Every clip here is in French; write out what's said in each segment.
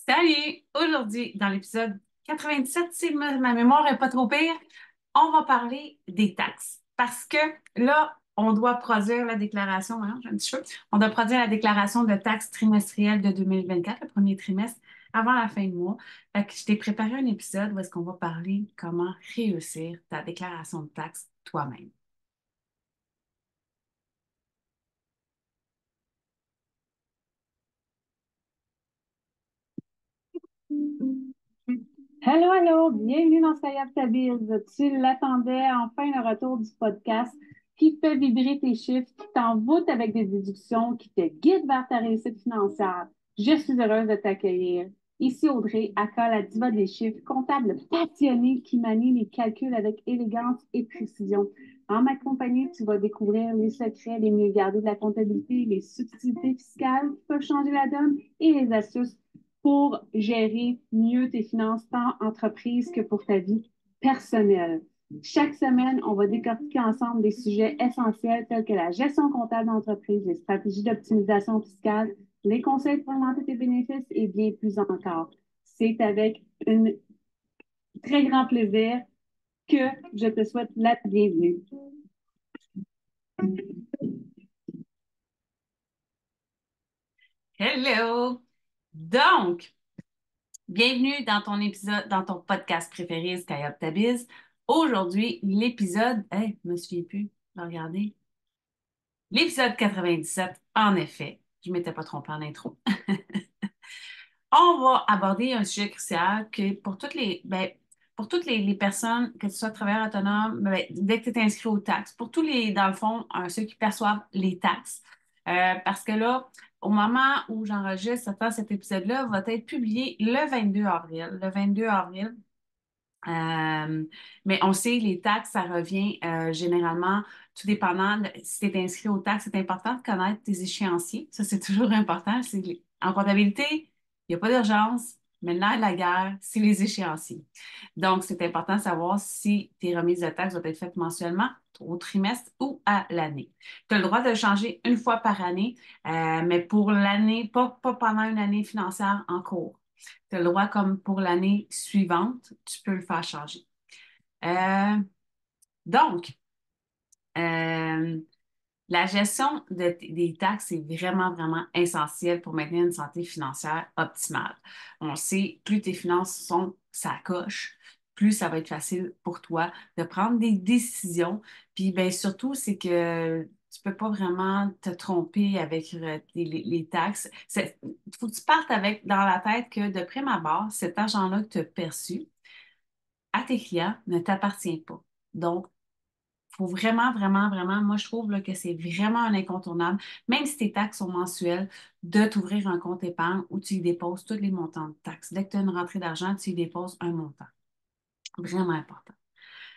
Salut! Aujourd'hui, dans l'épisode 97, si ma mémoire n'est pas trop pire, on va parler des taxes. Parce que là, on doit produire la déclaration, hein, j'ai un petit cheveu, on doit produire la déclaration de taxes trimestrielles de 2024, le premier trimestre, avant la fin du mois. Fait que je t'ai préparé un épisode où est-ce qu'on va parler comment réussir ta déclaration de taxes toi-même. Hello, hello, bienvenue dans Sayab Tabiz. Tu l'attendais, enfin le retour du podcast qui fait vibrer tes chiffres, qui t'envoûte avec des déductions, qui te guide vers ta réussite financière. Je suis heureuse de t'accueillir. Ici Audrey, aka la diva des chiffres, comptable passionnée qui manie les calculs avec élégance et précision. En ma compagnie, tu vas découvrir les secrets les mieux gardés de la comptabilité, les subtilités fiscales qui peuvent changer la donne et les astuces pour gérer mieux tes finances, tant entreprise que pour ta vie personnelle. Chaque semaine, on va décortiquer ensemble des sujets essentiels tels que la gestion comptable d'entreprise, les stratégies d'optimisation fiscale, les conseils pour augmenter tes bénéfices et bien plus encore. C'est avec un très grand plaisir que je te souhaite la bienvenue. Hello! Donc, bienvenue dans ton épisode, dans ton podcast préféré, Sky Up Tabiz. Aujourd'hui, l'épisode, hey, je me souviens plus, je vais regarder. L'épisode 97, en effet, je ne m'étais pas trompée en intro. On va aborder un sujet crucial que pour toutes les personnes, que tu sois travailleur autonome, dès que tu es inscrit aux taxes, pour tous les, dans le fond, ceux qui perçoivent les taxes. Parce que là, au moment où j'enregistre cet épisode-là, va être publié le 22 avril. Le 22 avril, euh, mais on sait, les taxes, ça revient généralement, tout dépendant, si tu es inscrit aux taxes, c'est important de connaître tes échéanciers. Ça, c'est toujours important. En comptabilité, il n'y a pas d'urgence. Maintenant, la guerre, c'est les échéanciers. Donc, c'est important de savoir si tes remises de taxes doivent être faites mensuellement, au trimestre ou à l'année. Tu as le droit de le changer une fois par année, mais pour l'année, pas pendant une année financière en cours. Tu as le droit, comme pour l'année suivante, tu peux le faire changer. Euh, donc, euh, la gestion des taxes est vraiment, vraiment essentielle pour maintenir une santé financière optimale. On sait, plus tes finances sont ça coche, plus ça va être facile pour toi de prendre des décisions. Puis, ben, surtout, c'est que tu peux pas vraiment te tromper avec les taxes. Il faut que tu partes avec dans la tête que, de prime abord, cet argent-là que tu as perçu à tes clients ne t'appartient pas. Donc, faut vraiment, vraiment, vraiment, moi, je trouve là, que c'est vraiment un incontournable, même si tes taxes sont mensuelles, de t'ouvrir un compte épargne où tu y déposes tous les montants de taxes. Dès que tu as une rentrée d'argent, tu y déposes un montant. Vraiment important.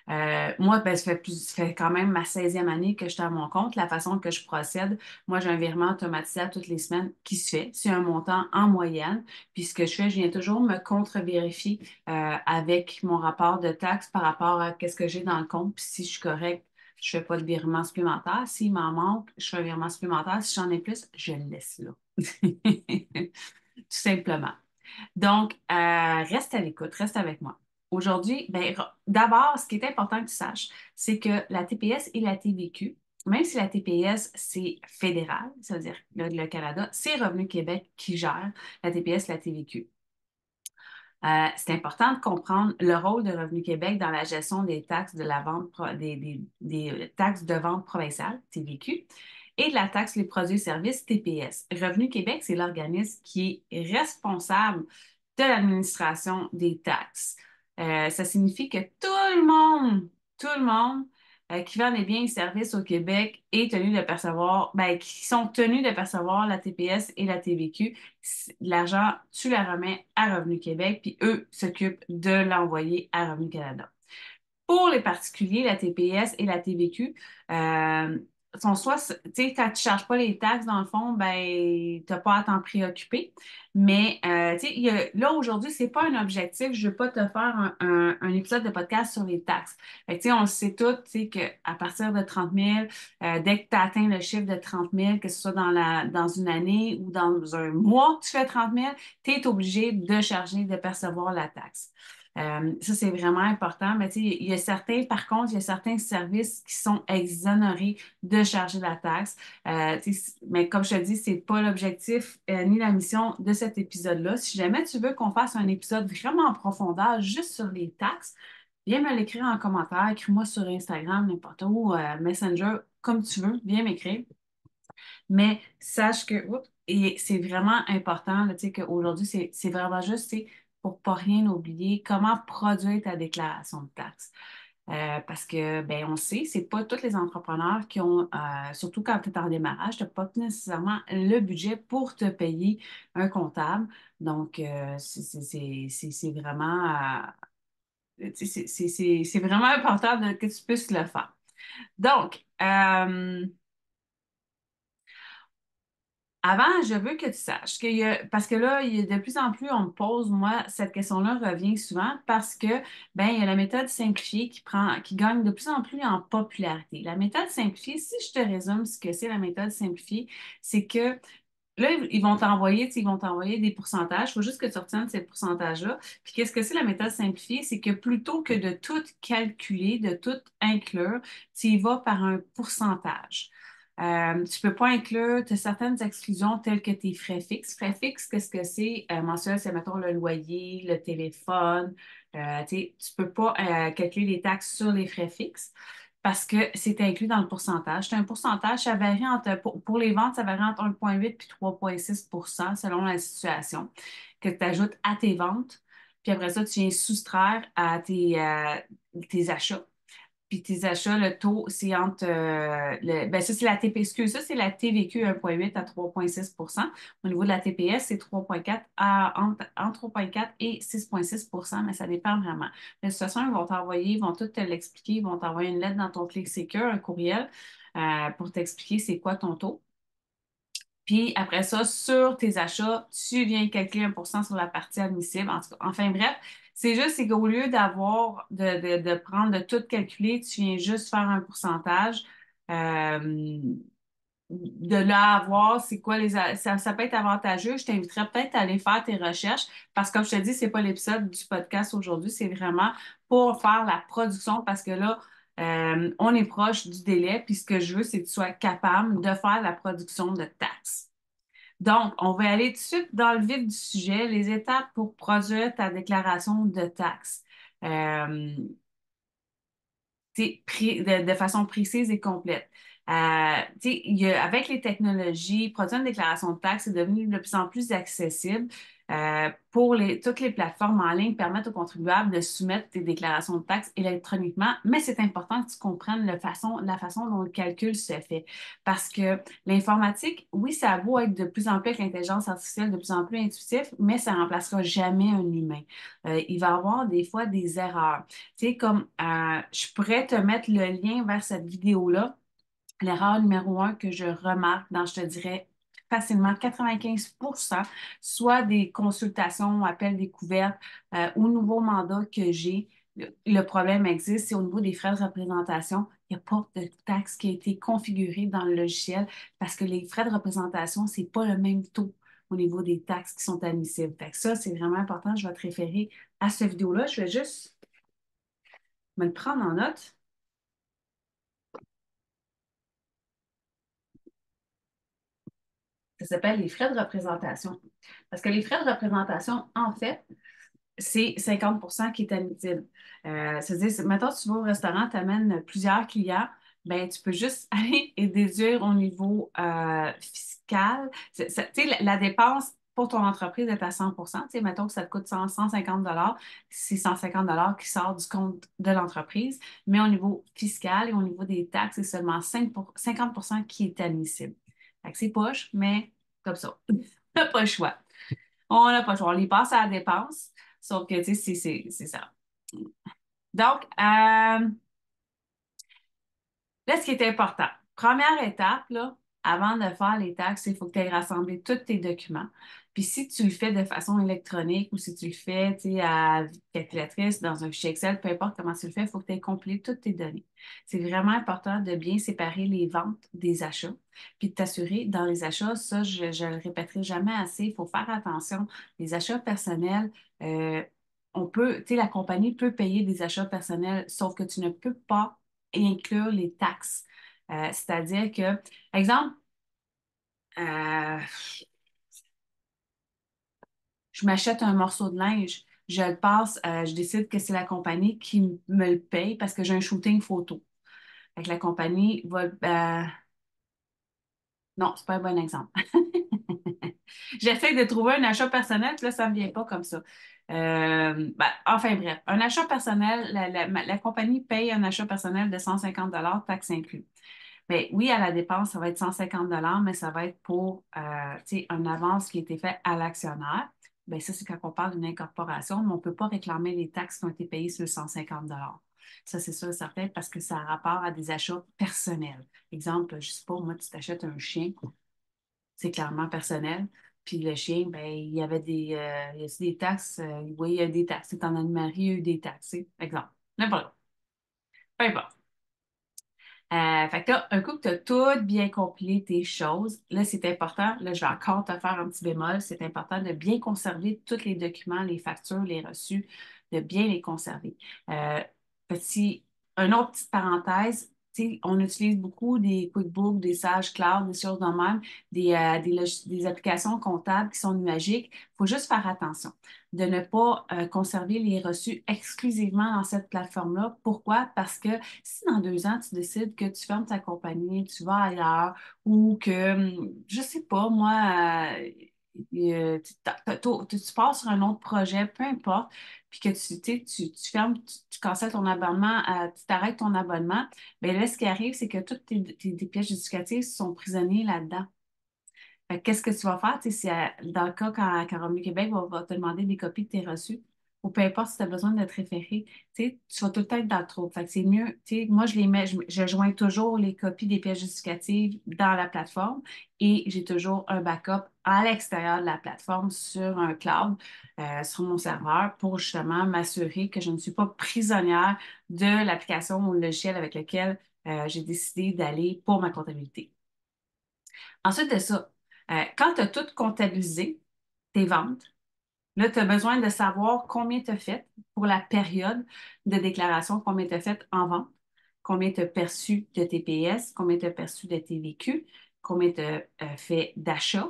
Moi, ben, ça fait quand même ma 16e année que je suis à mon compte. La façon que je procède, moi, j'ai un virement automatisé à toutes les semaines qui se fait. C'est un montant en moyenne. Puis ce que je fais, je viens toujours me contre-vérifier avec mon rapport de taxes par rapport à qu'est-ce que j'ai dans le compte. Puis si je suis correcte, je ne fais pas de virement supplémentaire. S'il m'en manque, je fais un virement supplémentaire. Si j'en ai plus, je le laisse là. Tout simplement. Donc, reste à l'écoute, reste avec moi. Aujourd'hui, ben, d'abord, ce qui est important que tu saches, c'est que la TPS et la TVQ, même si la TPS, c'est fédéral, ça veut dire le Canada, c'est Revenu Québec qui gère la TPS et la TVQ. C'est important de comprendre le rôle de Revenu Québec dans la gestion des taxes de la vente, des taxes de vente provinciale, TVQ, et de la taxe sur les produits et services, TPS. Revenu Québec, c'est l'organisme qui est responsable de l'administration des taxes. Ça signifie que tout le monde qui vend des biens et services au Québec est tenu de percevoir, ben, qui sont tenus de percevoir la TPS et la TVQ. L'argent, tu la remets à Revenu Québec, puis eux s'occupent de l'envoyer à Revenu Canada. Pour les particuliers, la TPS et la TVQ, sont soit, tu sais, quand tu ne charges pas les taxes, dans le fond, ben, tu n'as pas à t'en préoccuper. Mais, tu sais, là, aujourd'hui, ce n'est pas un objectif. Je ne veux pas te faire un épisode de podcast sur les taxes. Fait que, tu sais, on le sait tous, tu sais, qu'à partir de 30 000, dès que tu atteins le chiffre de 30 000, que ce soit dans une année ou dans un mois que tu fais 30 000, tu es obligé de charger, de percevoir la taxe. Ça, c'est vraiment important. Mais tu sais, il y a certains, par contre, il y a certains services qui sont exonérés de charger la taxe. Mais comme je te dis, c'est pas l'objectif ni la mission de cet épisode-là. Si jamais tu veux qu'on fasse un épisode vraiment en profondeur juste sur les taxes, viens me l'écrire en commentaire, écris-moi sur Instagram, n'importe où, Messenger, comme tu veux, viens m'écrire. Mais sache que, oups, et c'est vraiment important, là, tu sais, qu'aujourd'hui, c'est vraiment juste, c'est pour pas rien oublier, comment produire ta déclaration de taxes. Parce que, ben, on sait, c'est pas tous les entrepreneurs qui ont, surtout quand tu es en démarrage, tu n'as pas nécessairement le budget pour te payer un comptable. Donc, c'est vraiment, c'est vraiment important que tu puisses le faire. Donc, avant, je veux que tu saches parce que là, de plus en plus, on me pose, moi, cette question-là revient souvent parce que, ben, il y a la méthode simplifiée qui gagne de plus en plus en popularité. La méthode simplifiée, si je te résume ce que c'est la méthode simplifiée, c'est que là, ils vont t'envoyer, tu sais, ils vont t'envoyer des pourcentages. Il faut juste que tu retiennes ces pourcentages-là. Puis qu'est-ce que c'est la méthode simplifiée? C'est que plutôt que de tout calculer, de tout inclure, tu y vas par un pourcentage. Tu ne peux pas inclure, tu as certaines exclusions telles que tes frais fixes. Frais fixes, qu'est-ce que c'est? Mensuel, c'est, mettons, le loyer, le téléphone. Tu ne peux pas calculer les taxes sur les frais fixes parce que c'est inclus dans le pourcentage. C'est un pourcentage, ça varie pour les ventes, ça varie entre 1,8 puis 3,6 selon la situation que tu ajoutes à tes ventes. Puis après ça, tu viens soustraire à tes achats. Puis tes achats, le taux, c'est entre ben ça, c'est la TPSQ. Ça, c'est la TVQ 1,8 à 3,6. Au niveau de la TPS, c'est 3,4 entre 3,4 et 6,6 mais ça dépend vraiment. De toute façon, ils vont t'envoyer, ils vont tout te l'expliquer, ils vont t'envoyer une lettre dans ton ClickSecure, un courriel, pour t'expliquer c'est quoi ton taux. Puis après ça, sur tes achats, tu viens calculer 1 sur la partie admissible. Enfin bref, c'est juste c'est qu'au lieu de prendre de tout calculer, tu viens juste faire un pourcentage. Euh, de là à voir c'est quoi ça peut être avantageux. Je t'inviterais peut-être à aller faire tes recherches parce que comme je te dis, c'est pas l'épisode du podcast aujourd'hui, c'est vraiment pour faire la production parce que là, on est proche du délai, puis ce que je veux, c'est que tu sois capable de faire la production de taxes. Donc, on va aller tout de suite dans le vif du sujet, les étapes pour produire ta déclaration de taxes. Euh, de façon précise et complète. Avec les technologies, produire une déclaration de taxes est devenu de plus en plus accessible. Toutes les plateformes en ligne permettent aux contribuables de soumettre des déclarations de taxes électroniquement, mais c'est important que tu comprennes la façon dont le calcul se fait. Parce que l'informatique, oui, ça a beau être de plus en plus avec l'intelligence artificielle, de plus en plus intuitif, mais ça ne remplacera jamais un humain. Il va y avoir des fois des erreurs. Tu sais, comme je pourrais te mettre le lien vers cette vidéo-là. L'erreur numéro un que je remarque dans, je te dirais, facilement 95 soit des consultations, appels découvertes ou nouveaux mandats que j'ai. Le problème existe, c'est au niveau des frais de représentation. Il n'y a pas de taxe qui a été configurée dans le logiciel parce que les frais de représentation, ce n'est pas le même taux au niveau des taxes qui sont admissibles. Fait que ça, c'est vraiment important. Je vais te référer à cette vidéo-là. Je vais juste me le prendre en note. Ça s'appelle les frais de représentation. Parce que les frais de représentation, en fait, c'est 50 qui est admissible. C'est-à-dire, mettons, tu vas au restaurant, tu amènes plusieurs clients, ben, tu peux juste aller et déduire au niveau fiscal. Tu sais, la dépense pour ton entreprise est à 100 tu sais, mettons que ça te coûte 150 c'est 150 qui sort du compte de l'entreprise, mais au niveau fiscal et au niveau des taxes, c'est seulement 50 qui est admissible. Fait que c'est poche, mais comme ça. On n'a pas le choix. On n'a pas le choix. On les passe à la dépense. Sauf que, tu sais, c'est ça. Donc, là, ce qui est important, première étape, là, avant de faire les taxes, il faut que tu aies rassemblé tous tes documents. Puis si tu le fais de façon électronique ou si tu le fais, tu sais, à calculatrice, dans un fichier Excel, peu importe comment tu le fais, il faut que tu aies compilé toutes tes données. C'est vraiment important de bien séparer les ventes des achats, puis de t'assurer dans les achats, ça, je le répéterai jamais assez, il faut faire attention. Les achats personnels, euh, on peut, tu sais, la compagnie peut payer des achats personnels, sauf que tu ne peux pas inclure les taxes. C'est-à-dire que, exemple, euh, je m'achète un morceau de linge, je le passe, je décide que c'est la compagnie qui me le paye parce que j'ai un shooting photo. Fait que la compagnie va. Non, c'est pas un bon exemple. J'essaie de trouver un achat personnel, puis là, ça ne me vient pas comme ça. Enfin bref, un achat personnel, la compagnie paye un achat personnel de 150 taxes inclus. Mais oui, à la dépense, ça va être 150 mais ça va être pour tu sais, une avance qui a été faite à l'actionnaire. Bien, ça, c'est quand on parle d'une incorporation, mais on ne peut pas réclamer les taxes qui ont été payées sur 150. Ça, c'est sûr et certain parce que ça a rapport à des achats personnels. Exemple, je ne sais pas, moi, tu t'achètes un chien, c'est clairement personnel. Puis le chien, ben, il y a des taxes. Oui, il y a des taxes. C'est en animalerie, il y a eu des taxes. Exemple. N'importe quoi. Peu importe. Fait que là, un coup que tu as tout bien compilé tes choses, là, c'est important. Là, je vais encore te faire un petit bémol. C'est important de bien conserver tous les documents, les factures, les reçus, de bien les conserver. Euh, petit, une autre petite parenthèse, tu sais, on utilise beaucoup des QuickBooks, des Sage Cloud, des choses de même, des applications comptables qui sont nuagiques. Il faut juste faire attention de ne pas conserver les reçus exclusivement dans cette plateforme-là. Pourquoi? Parce que si dans 2 ans, tu décides que tu fermes ta compagnie, tu vas ailleurs ou que, je sais pas, moi, tu pars sur un autre projet, peu importe, puis que tu fermes, tu cancelles ton abonnement, tu t'arrêtes ton abonnement, bien là, ce qui arrive, c'est que toutes tes pièces justificatives sont prisonniers là-dedans. Fait que qu'est-ce que tu vas faire? Tu sais, si, dans le cas quand Revenu Québec va te demander des copies de tes reçus, ou peu importe si tu as besoin de te référer, tu sais, tu vas tout le temps être dans le trouble. Fait que c'est mieux, tu sais, moi, je les mets, je joins toujours les copies des pièces justificatives dans la plateforme et j'ai toujours un backup à l'extérieur de la plateforme sur un cloud, sur mon serveur pour justement m'assurer que je ne suis pas prisonnière de l'application ou le logiciel avec lequel j'ai décidé d'aller pour ma comptabilité. Ensuite de ça, quand tu as tout comptabilisé, tes ventes, là, tu as besoin de savoir combien tu as fait pour la période de déclaration, combien tu as fait en vente, combien tu as perçu de TPS, combien tu as perçu de TVQ, combien tu as fait d'achats,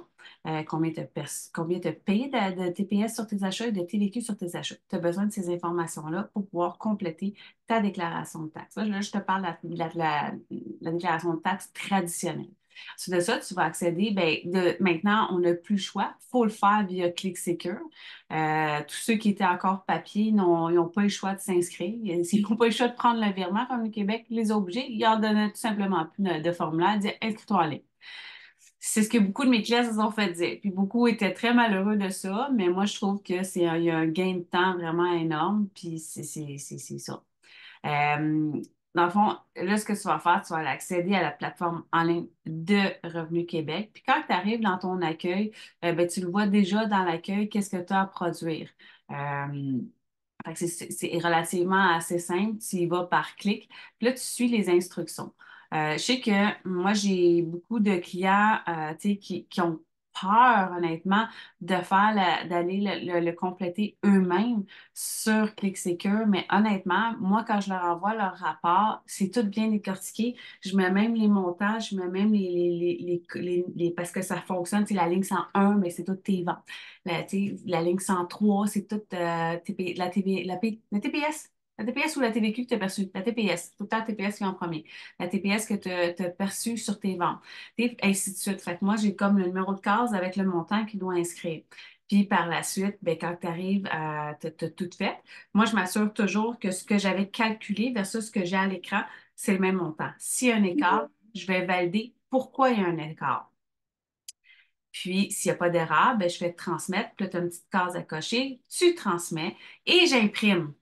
combien tu as payé de TPS sur tes achats et de TVQ sur tes achats. Tu as besoin de ces informations-là pour pouvoir compléter ta déclaration de taxes. Là, je te parle de la déclaration de taxes traditionnelle. Ensuite de ça, tu vas accéder, ben, maintenant, on n'a plus le choix. Il faut le faire via ClickSecure. Tous ceux qui étaient encore papier, ils n'ont pas le choix de s'inscrire. S'ils n'ont pas le choix de prendre le virement, comme le Québec les a obligés, ils en donnaient tout simplement plus de formulaire, ils disaient inscris-toi en ligne. C'est ce que beaucoup de mes clients se sont fait dire. Puis beaucoup étaient très malheureux de ça, mais moi, je trouve que il y a un gain de temps vraiment énorme, puis c'est ça. Euh, Dans le fond, là, ce que tu vas faire, tu vas aller accéder à la plateforme en ligne de Revenu Québec. Puis quand tu arrives dans ton accueil, ben, tu le vois déjà dans l'accueil, qu'est-ce que tu as à produire. Euh, Fait que c'est relativement assez simple. Tu y vas par clic. Puis là, tu suis les instructions. Je sais que moi, j'ai beaucoup de clients tu sais, qui ont peur, honnêtement, d'aller le compléter eux-mêmes sur ClickSecure. Mais honnêtement, moi, quand je leur envoie leur rapport, c'est tout bien décortiqué. Je mets même les montants, je mets même parce que ça fonctionne. Tu sais, la ligne 101, mais c'est toutes tes ventes. Tu sais, la ligne 103, c'est toute la TPS. La TPS ou la TVQ que tu as perçue? La TPS. Tout le temps la TPS qui est en premier. La TPS que tu as perçue sur tes ventes. Et ainsi de suite. Fait que moi, j'ai comme le numéro de case avec le montant qu'il doit inscrire. Puis par la suite, ben, quand tu arrives à t'as tout fait, moi, je m'assure toujours que ce que j'avais calculé versus ce que j'ai à l'écran, c'est le même montant. S'il y a un écart, je vais valider pourquoi il y a un écart. Puis, s'il n'y a pas d'erreur, ben, je vais te transmettre. Puis là, tu as une petite case à cocher. Tu transmets et j'imprime.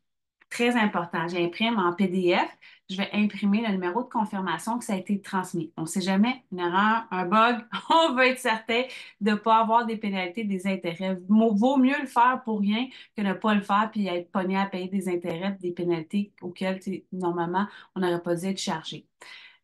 très important. J'imprime en PDF, je vais imprimer le numéro de confirmation que ça a été transmis. On ne sait jamais, une erreur, un bug, on veut être certain de ne pas avoir des pénalités, des intérêts. Vaut mieux le faire pour rien que ne pas le faire puis être pogné à payer des intérêts, des pénalités auxquelles normalement on n'aurait pas dû être chargé.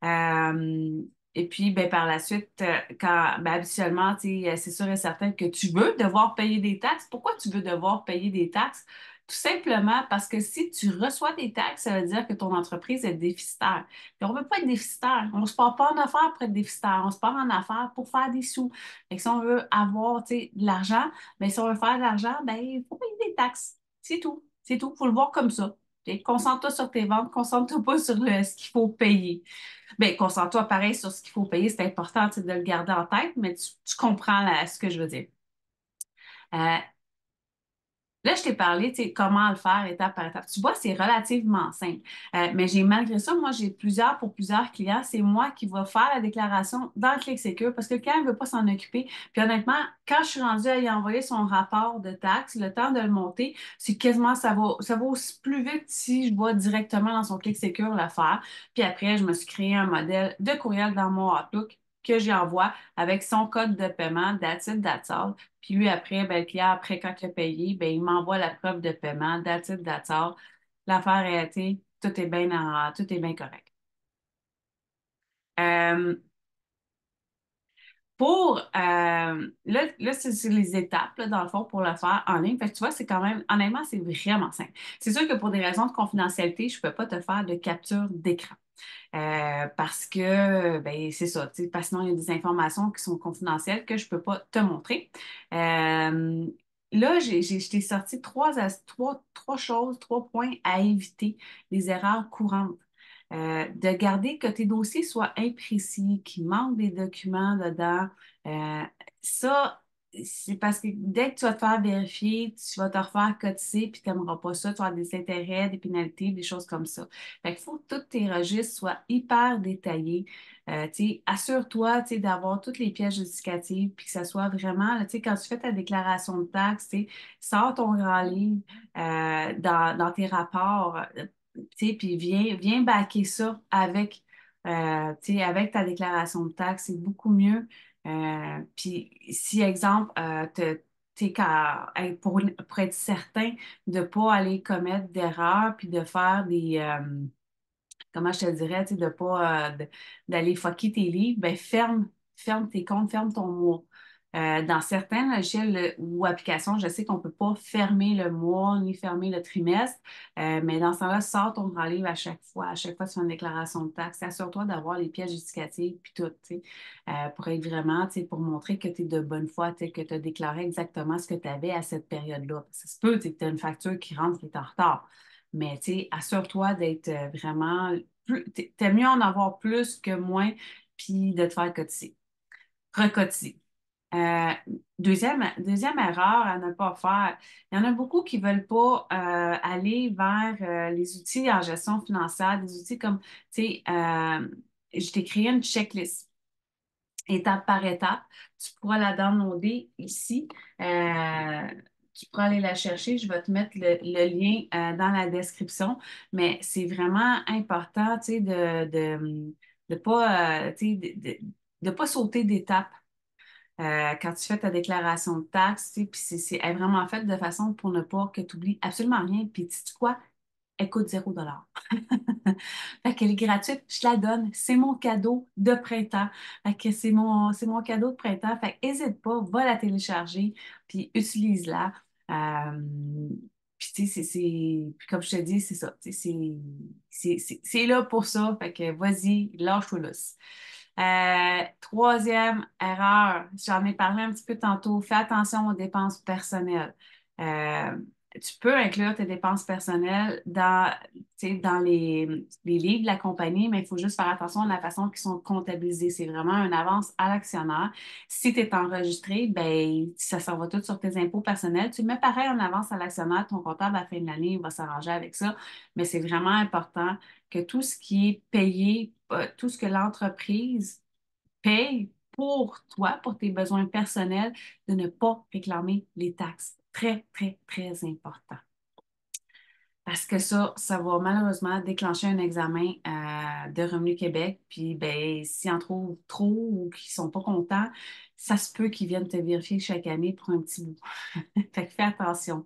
Euh, et puis, ben, par la suite, habituellement, c'est sûr et certain que tu veux devoir payer des taxes. Pourquoi tu veux devoir payer des taxes? Tout simplement parce que si tu reçois des taxes, ça veut dire que ton entreprise est déficitaire. Puis on ne veut pas être déficitaire. On ne se part pas en affaires pour être déficitaire. On se part en affaires pour faire des sous. Fait que si on veut avoir, de l'argent, ben, si on veut faire de l'argent, ben, il faut payer des taxes. C'est tout. C'est tout. Il faut le voir comme ça. Concentre-toi sur tes ventes, concentre-toi pas sur ce qu'il faut payer. Bien, concentre-toi pareil sur ce qu'il faut payer. C'est important, de le garder en tête, mais tu comprends ce que je veux dire. Euh, Là, je t'ai parlé, comment le faire étape par étape. Tu vois, c'est relativement simple. Mais malgré ça, moi, pour plusieurs clients, c'est moi qui vais faire la déclaration dans le ClickSecure parce que le client ne veut pas s'en occuper. Puis honnêtement, quand je suis rendue à y envoyer son rapport de taxe, le temps de le monter, c'est quasiment, ça va aussi plus vite si je vais directement dans son ClickSecure le faire. Puis après, je me suis créé un modèle de courriel dans mon Outlook que j'envoie avec son code de paiement, that's it, that's all. Puis lui, après, ben, le client, après, quand il a payé, ben, il m'envoie la preuve de paiement, that's it, that's all. L'affaire est, tout est bien correct. Euh, là, c'est les étapes, là, dans le fond, pour le faire en ligne. Fait que tu vois, c'est quand même, honnêtement, c'est vraiment simple. C'est sûr que pour des raisons de confidentialité, je ne peux pas te faire de capture d'écran. Parce que, ben, c'est ça, parce que sinon, il y a des informations qui sont confidentielles que je ne peux pas te montrer. Euh, Là, je t'ai sorti trois choses, 3 points à éviter, les erreurs courantes. De garder que tes dossiers soient imprécis, qu'il manque des documents dedans. Euh, Ça, c'est parce que dès que tu vas te faire vérifier, tu vas te refaire cotiser, puis tu n'aimeras pas ça, tu vas avoir des intérêts, des pénalités, des choses comme ça. Fait qu'il faut que tous tes registres soient hyper détaillés. Assure-toi, d'avoir toutes les pièces justificatives, puis que ça soit vraiment, là, quand tu fais ta déclaration de taxes, sors ton grand livre dans tes rapports, puis viens backer ça avec ta déclaration de taxes, c'est beaucoup mieux. Puis si, exemple, pour être certain de ne pas aller commettre d'erreurs, puis de faire comment je te dirais, de pas d'aller fucker tes livres, ben ferme tes comptes, ferme ton mois. Dans certains logiciels ou applications, je sais qu'on ne peut pas fermer le mois ni fermer le trimestre, mais dans ce temps-là, sors ton grand livre à chaque fois. À chaque fois que tu fais une déclaration de taxe, assure-toi d'avoir les pièces justificatives puis tout, pour être vraiment, pour montrer que tu es de bonne foi, que tu as déclaré exactement ce que tu avais à cette période-là. Ça se peut, que tu as une facture qui rentre qui est en retard. Mais assure-toi d'être vraiment t'aimes mieux en avoir plus que moins, puis de te faire cotiser. Recotiser. Euh, deuxième erreur à ne pas faire. Il y en a beaucoup qui ne veulent pas aller vers les outils en gestion financière, des outils comme, je t'ai créé une checklist étape par étape. Tu pourras la downloader ici. Euh, Tu pourras aller la chercher. Je vais te mettre le lien dans la description. Mais c'est vraiment important, de pas, de pas sauter d'étape. Quand tu fais ta déclaration de taxes, puis elle est vraiment faite de façon pour ne pas que tu oublies absolument rien. Puis, tu sais quoi? Elle coûte 0 $. Fait qu'elle est gratuite, je la donne. C'est mon cadeau de printemps. Fait que c'est mon cadeau de printemps. Fait que n'hésite pas, va la télécharger, puis utilise-la. Euh, Puis, puis comme je te dis, c'est ça. C'est là pour ça. Fait que vas-y, lâche-toi lousse. Troisième erreur, j'en ai parlé un petit peu tantôt, fais attention aux dépenses personnelles. Euh, Tu peux inclure tes dépenses personnelles dans les livres de la compagnie, mais il faut juste faire attention à la façon qu'ils sont comptabilisés. C'est vraiment une avance à l'actionnaire. Si tu es enregistré, ben, ça s'en va tout sur tes impôts personnels. Tu le mets pareil en avance à l'actionnaire, ton comptable à la fin de l'année, il va s'arranger avec ça. Mais c'est vraiment important que tout ce qui est payé, tout ce que l'entreprise paye pour toi, pour tes besoins personnels, de ne pas réclamer les taxes. Très, très, très important. Parce que ça va malheureusement déclencher un examen de Revenu Québec. Puis, ben, s'ils en trouvent trop ou qu'ils sont pas contents, ça se peut qu'ils viennent te vérifier chaque année pour un petit bout. Fait que fais attention.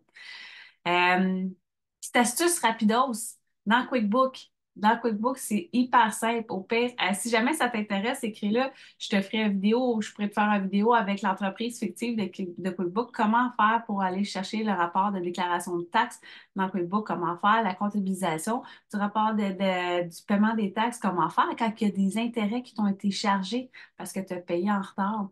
Petite astuce rapidos dans QuickBook. Dans QuickBook, c'est hyper simple. Au pire, si jamais ça t'intéresse, écris-le. Je te ferai une vidéo, je pourrais te faire une vidéo avec l'entreprise fictive de QuickBook. Comment faire pour aller chercher le rapport de déclaration de taxes dans QuickBook, comment faire la comptabilisation du rapport du paiement des taxes, comment faire quand il y a des intérêts qui t'ont été chargés parce que tu as payé en retard.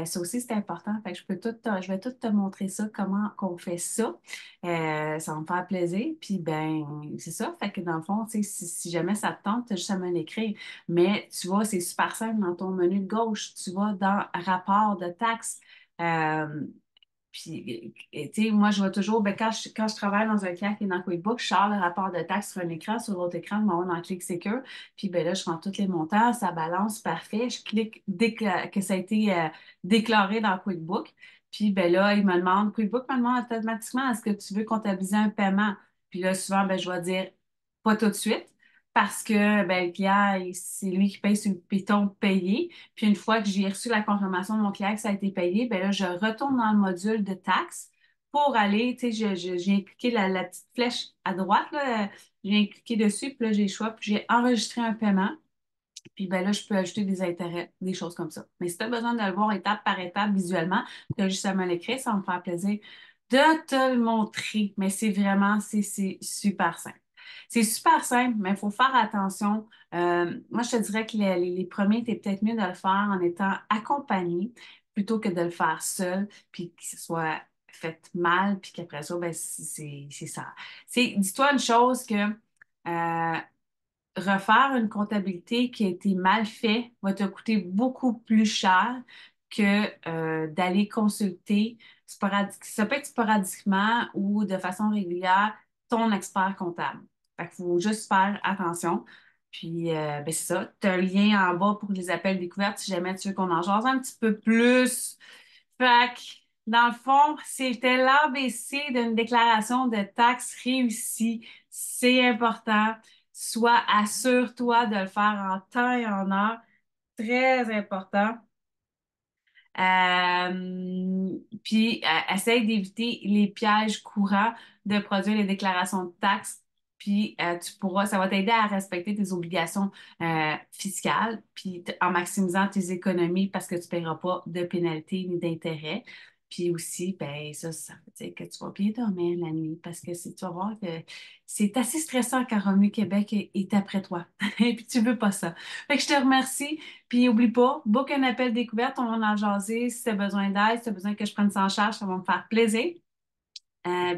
Ça aussi, c'est important. Fait que je vais tout te montrer ça, comment qu'on fait ça. Ça va me faire plaisir. Puis, ben, c'est ça. Fait que dans le fond, tu sais, si jamais ça te tente, tu as juste à me l'écrire. Mais tu vois, c'est super simple dans ton menu de gauche. Tu vas dans rapport de taxes. Euh, puis, tu sais, moi, je vois toujours, ben, quand je travaille dans un client qui est dans QuickBooks, je sors le rapport de taxes sur un écran, sur l'autre écran, je m'en vais dans Click Secure. Puis, ben là, je prends tous les montants, ça balance, parfait. Je clique dès que ça a été déclaré dans QuickBooks. Puis, ben là, QuickBooks me demande automatiquement, est-ce que tu veux comptabiliser un paiement? Puis là, souvent, ben, je vais dire, pas tout de suite. Parce que ben, le client, c'est lui qui paye sur le piton payé. Puis une fois que j'ai reçu la confirmation de mon client que ça a été payé, bien là, je retourne dans le module de taxes pour aller, tu sais, j'ai cliqué la petite flèche à droite, là, j'ai cliqué dessus, puis là, j'ai le choix, puis j'ai enregistré un paiement. Puis ben là, je peux ajouter des intérêts, des choses comme ça. Mais si tu as besoin de le voir étape par étape visuellement, tu as juste à me l'écrire, ça va me faire plaisir de te le montrer. Mais c'est super simple. C'est super simple, mais il faut faire attention. Moi, je te dirais que les premiers, c'est peut-être mieux de le faire en étant accompagné plutôt que de le faire seul, puis que ce soit fait mal, puis qu'après ça, ben, c'est ça. Dis-toi une chose que refaire une comptabilité qui a été mal faite va te coûter beaucoup plus cher que d'aller consulter ça peut être sporadiquement ou de façon régulière ton expert comptable. Fait qu'il faut juste faire attention. Puis, ben c'est ça. Tu as un lien en bas pour les appels découvertes si jamais tu veux qu'on en jase un petit peu plus. Fait que, dans le fond, c'était l'ABC d'une déclaration de taxes réussie. C'est important. Soit assure-toi de le faire en temps et en heure. Très important. Puis, essaye d'éviter les pièges courants de produire les déclarations de taxes. Puis, ça va t'aider à respecter tes obligations fiscales, puis en maximisant tes économies parce que tu ne paieras pas de pénalité ni d'intérêt. Puis aussi, ben ça veut dire que tu vas bien dormir la nuit parce que tu vas voir que c'est assez stressant quand Revenu Québec est après toi. Et puis, tu veux pas ça. Fait que je te remercie. Puis, oublie pas, book un appel découverte, on va en jaser. Si tu as besoin d'aide, si tu as besoin que je prenne ça en charge, ça va me faire plaisir.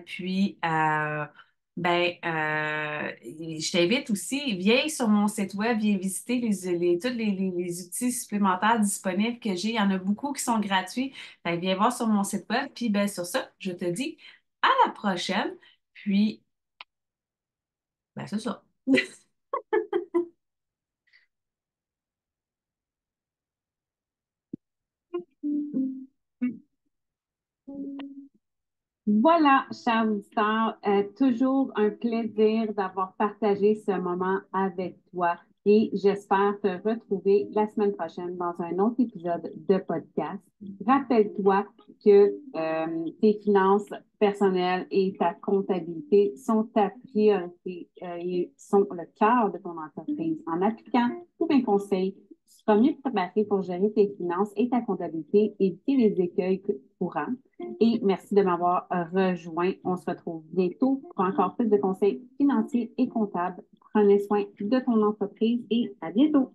Puis, je t'invite aussi, viens sur mon site web, viens visiter tous les outils supplémentaires disponibles que j'ai. Il y en a beaucoup qui sont gratuits. Fait que viens voir sur mon site web. Puis, ben, sur ça, je te dis à la prochaine. Puis, ben, c'est ça. Voilà, chers auditeurs, toujours un plaisir d'avoir partagé ce moment avec toi et j'espère te retrouver la semaine prochaine dans un autre épisode de podcast. Rappelle-toi que tes finances personnelles et ta comptabilité sont ta priorité et sont le cœur de ton entreprise. En appliquant tous mes conseils, tu seras mieux préparé pour gérer tes finances et ta comptabilité, éviter les écueils courants. Et merci de m'avoir rejoint. On se retrouve bientôt pour encore plus de conseils financiers et comptables. Prenez soin de ton entreprise et à bientôt.